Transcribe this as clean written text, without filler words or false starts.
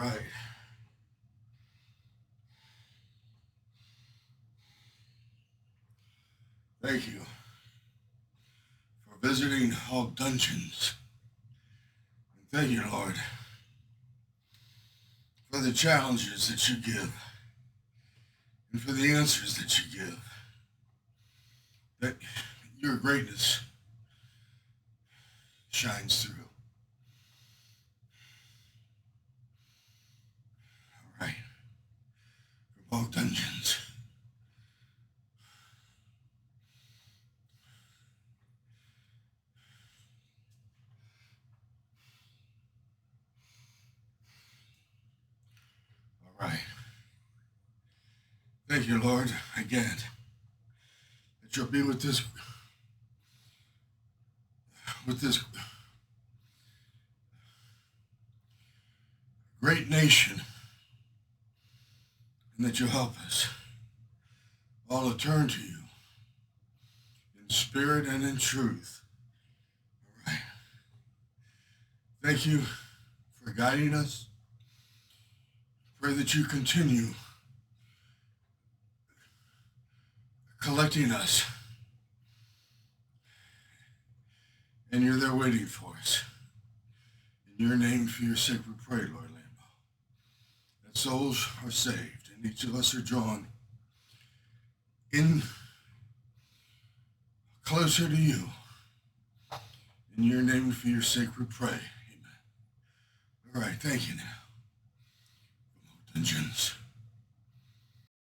right. Thank you for visiting Hog Dungeons. And thank you, Lord, for the challenges that you give and for the answers that you give. That your greatness shines through. All right. From Hog Dungeons. All right. Thank you, Lord, again, that you'll be with this great nation, and that you'll help us all to turn to you in spirit and in truth. All right. Thank you for guiding us. Pray that you continue collecting us, and you're there waiting for us. In your name, for your sake, we pray, Lord Lambo, that souls are saved and each of us are drawn in closer to you. In your name, for your sake, we pray. Amen. All right, thank you now. Dungeons.